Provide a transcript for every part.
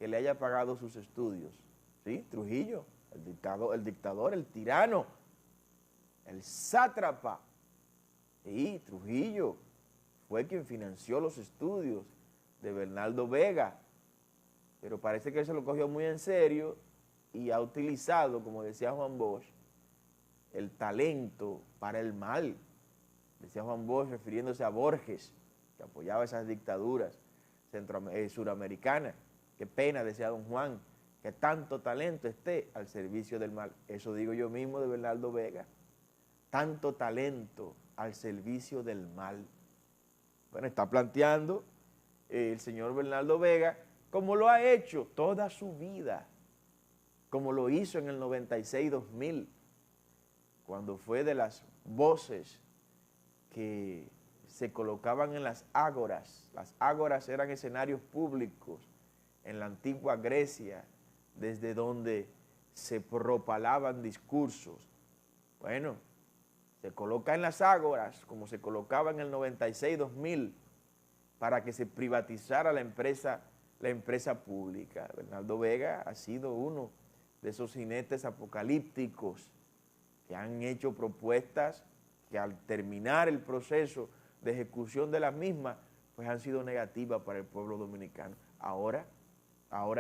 que le haya pagado sus estudios. ¿Sí? Trujillo, el dictador, el tirano, el sátrapa. Sí, Trujillo fue quien financió los estudios de Bernardo Vega, pero parece que él se lo cogió muy en serio y ha utilizado, como decía Juan Bosch, el talento para el mal. Decía Juan Bosch refiriéndose a Borges, que apoyaba esas dictaduras suramericanas. Qué pena, decía don Juan, que tanto talento esté al servicio del mal. Eso digo yo mismo de Bernardo Vega. Tanto talento al servicio del mal. Bueno, está planteando el señor Bernardo Vega como lo ha hecho toda su vida, como lo hizo en el 96-2000, cuando fue de las voces que se colocaban en las ágoras. Las ágoras eran escenarios públicos en la antigua Grecia, desde donde se propalaban discursos. Bueno, se coloca en las ágoras, como se colocaba en el 96-2000, para que se privatizara la empresa pública. Bernardo Vega ha sido uno de esos jinetes apocalípticos que han hecho propuestas que al terminar el proceso de ejecución de las mismas, pues han sido negativas para el pueblo dominicano. Ahora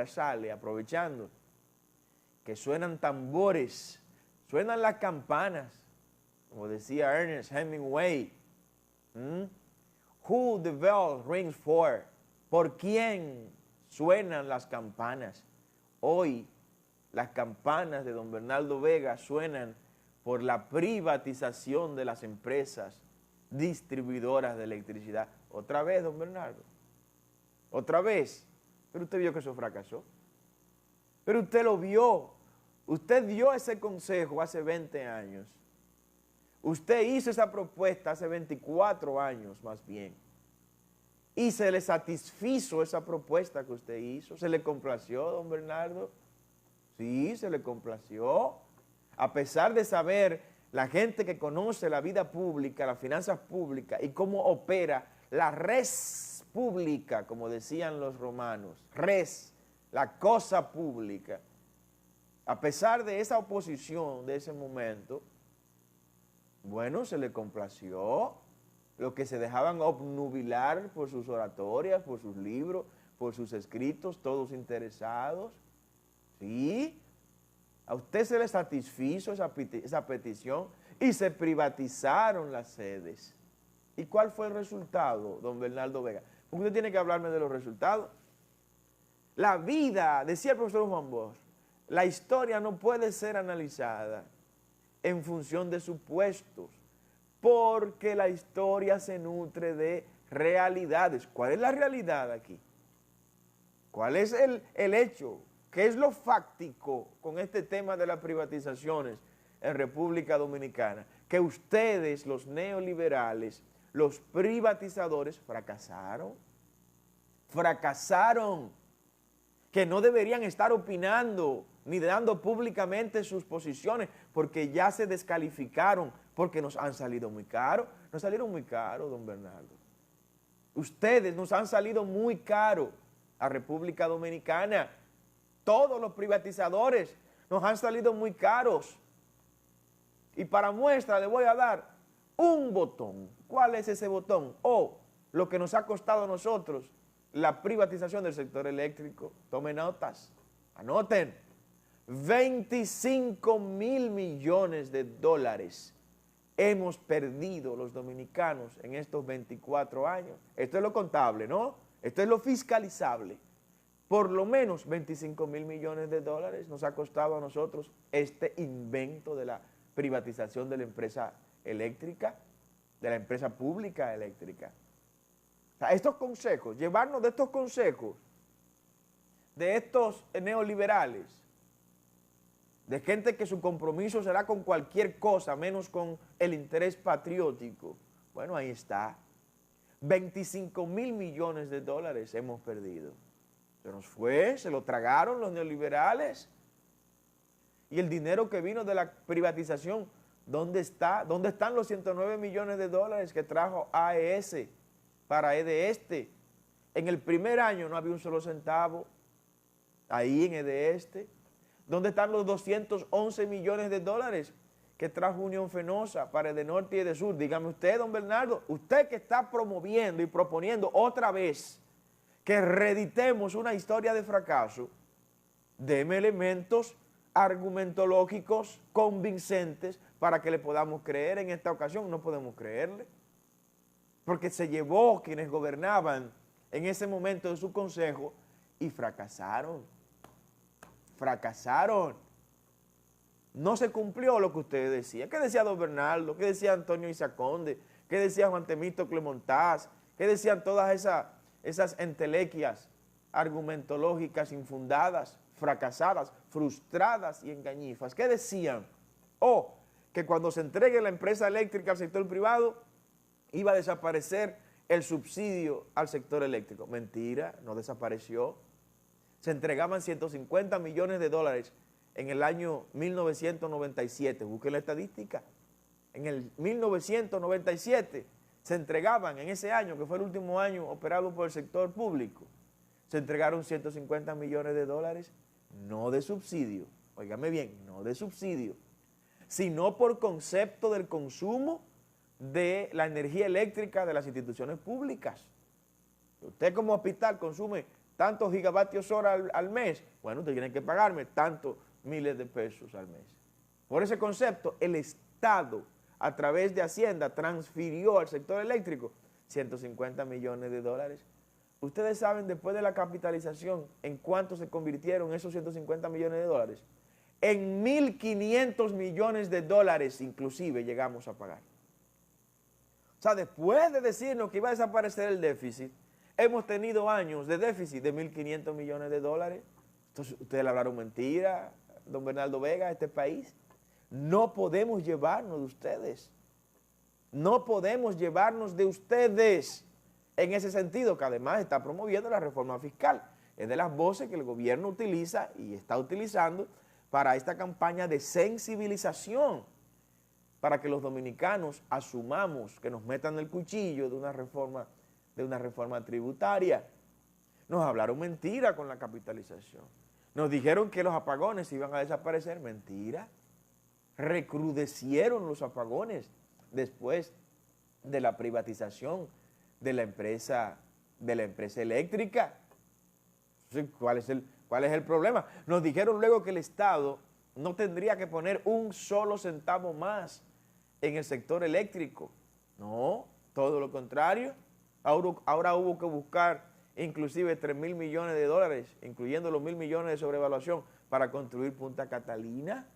sale, aprovechando que suenan tambores, suenan las campanas, como decía Ernest Hemingway. Who the bell rings for? ¿Por quién suenan las campanas? Hoy las campanas de don Bernardo Vega suenan por la privatización de las empresas distribuidoras de electricidad. Otra vez, don Bernardo, otra vez. Pero usted vio que eso fracasó. Pero usted lo vio. Usted dio ese consejo hace 20 años. Usted hizo esa propuesta hace 24 años más bien. Y se le satisfizo esa propuesta que usted hizo. ¿Se le complació, don Bernardo? Sí, se le complació. A pesar de saber la gente que conoce la vida pública, las finanzas públicas y cómo opera la res pública, como decían los romanos, res, la cosa pública. A pesar de esa oposición de ese momento, bueno, se le complació. Los que se dejaban obnubilar por sus oratorias, por sus libros, por sus escritos, todos interesados. Sí, a usted se le satisfizo esa petición y se privatizaron las sedes. ¿Y cuál fue el resultado, don Bernardo Vega? Porque usted tiene que hablarme de los resultados. La vida, decía el profesor Juan Bosch, la historia no puede ser analizada en función de supuestos, porque la historia se nutre de realidades. ¿Cuál es la realidad aquí? ¿Cuál es el hecho? ¿Qué es lo fáctico con este tema de las privatizaciones en República Dominicana? Que ustedes, los neoliberales, los privatizadores, fracasaron. Fracasaron. Que no deberían estar opinando ni dando públicamente sus posiciones, porque ya se descalificaron, porque nos han salido muy caros. Nos salieron muy caros, don Bernardo. Ustedes nos han salido muy caros a República Dominicana. Todos los privatizadores nos han salido muy caros. Y para muestra le voy a dar un botón. ¿Cuál es ese botón? Lo que nos ha costado a nosotros la privatización del sector eléctrico. Tomen notas, anoten. 25.000 millones de dólares hemos perdido los dominicanos en estos 24 años. Esto es lo contable, ¿no? Esto es lo fiscalizable. Por lo menos 25.000 millones de dólares nos ha costado a nosotros este invento de la privatización de la empresa eléctrica, de la empresa pública eléctrica. O sea, estos consejos, llevarnos de estos consejos, de estos neoliberales, de gente que su compromiso será con cualquier cosa, menos con el interés patriótico. Bueno, ahí está. 25.000 millones de dólares hemos perdido. Se nos fue, se lo tragaron los neoliberales. Y el dinero que vino de la privatización, ¿dónde está? ¿Dónde están los 109 millones de dólares que trajo AES para EDESTE? En el primer año no había un solo centavo. ahí en EDESTE. ¿Dónde están los 211 millones de dólares que trajo Unión Fenosa para Edenorte y Edesur? Dígame usted, don Bernardo, usted que está promoviendo y proponiendo otra vez que reeditemos una historia de fracaso, deme elementos argumentológicos convincentes para que le podamos creer. En esta ocasión no podemos creerle, porque se llevó quienes gobernaban en ese momento de su consejo y fracasaron. No se cumplió lo que ustedes decían. ¿Qué decía don Bernardo? ¿Qué decía Antonio Isaconde? ¿Qué decía Juan Temístocle Montaz? ¿Qué decían todas esas entelequias argumentológicas infundadas, fracasadas, frustradas y engañifas? ¿Qué decían? Que cuando se entregue la empresa eléctrica al sector privado, iba a desaparecer el subsidio al sector eléctrico. Mentira, no desapareció. Se entregaban 150 millones de dólares en el año 1997. Busquen la estadística. En el 1997 se entregaban, en ese año, que fue el último año operado por el sector público, se entregaron 150 millones de dólares, no de subsidio, óigame bien, no de subsidio, sino por concepto del consumo de la energía eléctrica de las instituciones públicas. Usted como hospital consume tantos gigavatios hora al mes, bueno, usted tiene que pagarme tantos miles de pesos al mes. Por ese concepto, el Estado, a través de Hacienda, transfirió al sector eléctrico 150 millones de dólares. Ustedes saben, después de la capitalización, ¿en cuánto se convirtieron esos 150 millones de dólares? En 1.500 millones de dólares inclusive llegamos a pagar. O sea, después de decirnos que iba a desaparecer el déficit, hemos tenido años de déficit de 1.500 millones de dólares. Entonces, ustedes le hablaron mentira, don Bernardo Vega, a este país. No podemos llevarnos de ustedes. No podemos llevarnos de ustedes en ese sentido, que además está promoviendo la reforma fiscal. Es de las voces que el gobierno utiliza y está utilizando para esta campaña de sensibilización, para que los dominicanos asumamos que nos metan el cuchillo de una reforma tributaria. Nos hablaron mentira con la capitalización. Nos dijeron que los apagones iban a desaparecer. Mentira. Recrudecieron los apagones después de la privatización de la empresa eléctrica. ¿Cuál es el problema? Nos dijeron luego que el Estado no tendría que poner un solo centavo más en el sector eléctrico. No, todo lo contrario. Ahora hubo que buscar inclusive 3.000 millones de dólares, incluyendo los 1.000 millones de sobrevaluación para construir Punta Catalina,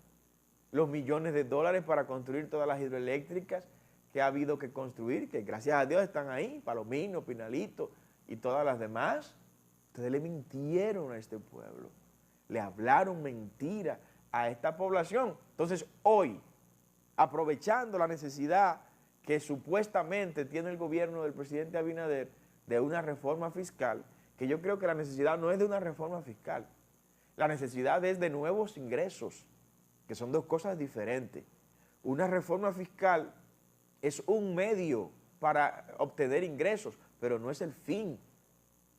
los millones de dólares para construir todas las hidroeléctricas que ha habido que construir, que gracias a Dios están ahí, Palomino, Pinalito y todas las demás. Ustedes le mintieron a este pueblo, le hablaron mentira a esta población. Entonces hoy, aprovechando la necesidad que supuestamente tiene el gobierno del presidente Abinader de una reforma fiscal, que yo creo que la necesidad no es de una reforma fiscal, la necesidad es de nuevos ingresos, que son dos cosas diferentes. Una reforma fiscal es un medio para obtener ingresos, pero no es el fin.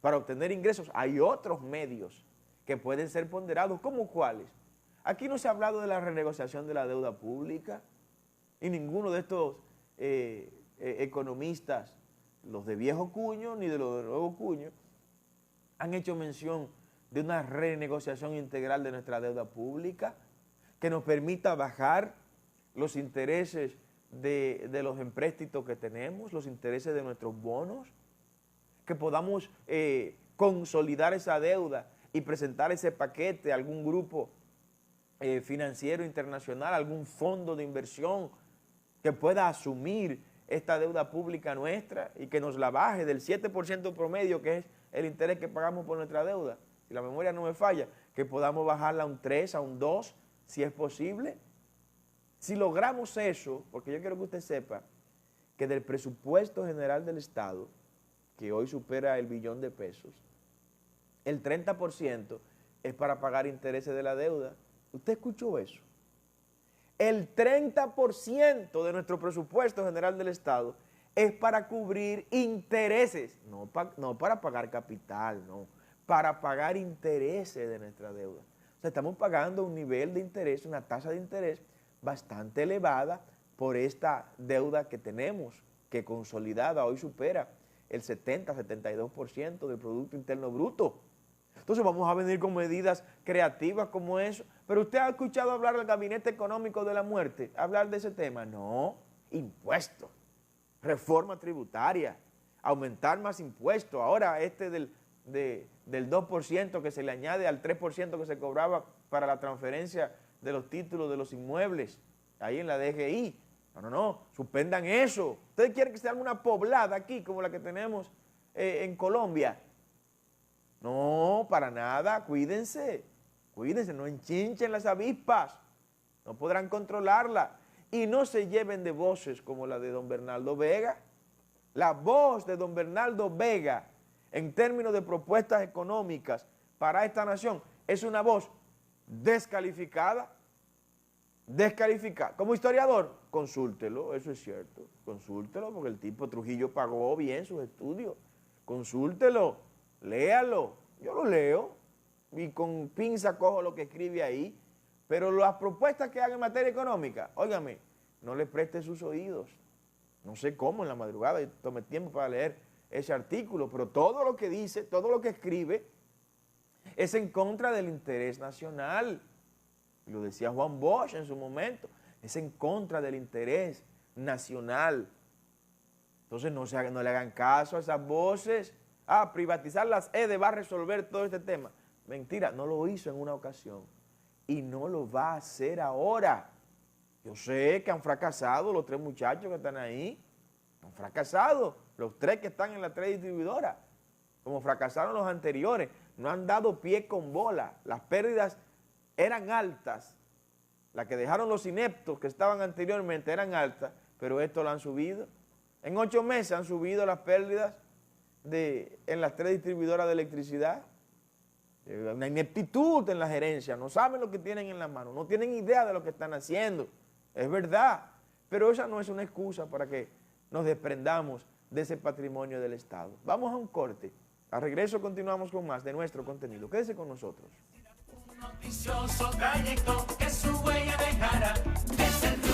Para obtener ingresos hay otros medios que pueden ser ponderados, ¿como cuáles? Aquí no se ha hablado de la renegociación de la deuda pública y ninguno de estos economistas, los de viejo cuño ni de los de nuevo cuño, han hecho mención de una renegociación integral de nuestra deuda pública que nos permita bajar los intereses de los empréstitos que tenemos, los intereses de nuestros bonos, que podamos consolidar esa deuda y presentar ese paquete a algún grupo financiero internacional, algún fondo de inversión que pueda asumir esta deuda pública nuestra y que nos la baje del 7% promedio, que es el interés que pagamos por nuestra deuda. Si la memoria no me falla, que podamos bajarla a un 3, a un 2, si es posible. Si logramos eso, porque yo quiero que usted sepa que del presupuesto general del Estado, que hoy supera el billón de pesos, el 30% es para pagar intereses de la deuda. ¿Usted escuchó eso? El 30% de nuestro presupuesto general del Estado es para cubrir intereses, no para pagar capital, no, para pagar intereses de nuestra deuda. O sea, estamos pagando un nivel de interés, una tasa de interés bastante elevada por esta deuda que tenemos, que consolidada hoy supera el 70-72% del Producto Interno Bruto. Entonces vamos a venir con medidas creativas como eso. Pero usted ha escuchado hablar del Gabinete Económico de la Muerte, hablar de ese tema. No, impuestos, reforma tributaria, aumentar más impuestos. Ahora del 2% que se le añade al 3% que se cobraba para la transferencia de los títulos de los inmuebles, ahí en la DGI. No, suspendan eso. ¿Ustedes quieren que se haga una poblada aquí como la que tenemos en Colombia? No, para nada, cuídense, no enchinchen las avispas, no podrán controlarla. Y no se lleven de voces como la de don Bernardo Vega. La voz de don Bernardo Vega en términos de propuestas económicas para esta nación es una voz descalificada. Como historiador, consúltelo, eso es cierto, consúltelo, porque el tipo Trujillo pagó bien sus estudios, consúltelo, léalo, yo lo leo y con pinza cojo lo que escribe ahí, pero las propuestas que haga en materia económica, óigame, no le preste sus oídos, no sé cómo en la madrugada, y tomé tiempo para leer ese artículo, pero todo lo que dice, todo lo que escribe es en contra del interés nacional. Lo decía Juan Bosch en su momento, es en contra del interés nacional. Entonces no le hagan caso a esas voces. Privatizar las EDE va a resolver todo este tema. Mentira, no lo hizo en una ocasión y no lo va a hacer ahora. Yo sé que han fracasado los 3 muchachos que están ahí, han fracasado los 3 que están en las 3 distribuidoras, como fracasaron los anteriores, no han dado pie con bola, las pérdidas eran altas, las que dejaron los ineptos que estaban anteriormente eran altas, pero esto lo han subido. En 8 meses han subido las pérdidas en las 3 distribuidoras de electricidad. Una ineptitud en la gerencia, no saben lo que tienen en la mano, no tienen idea de lo que están haciendo, es verdad, pero esa no es una excusa para que nos desprendamos de ese patrimonio del Estado. Vamos a un corte, al regreso continuamos con más de nuestro contenido, quédese con nosotros. Noticioso trayecto que su huella dejara, es el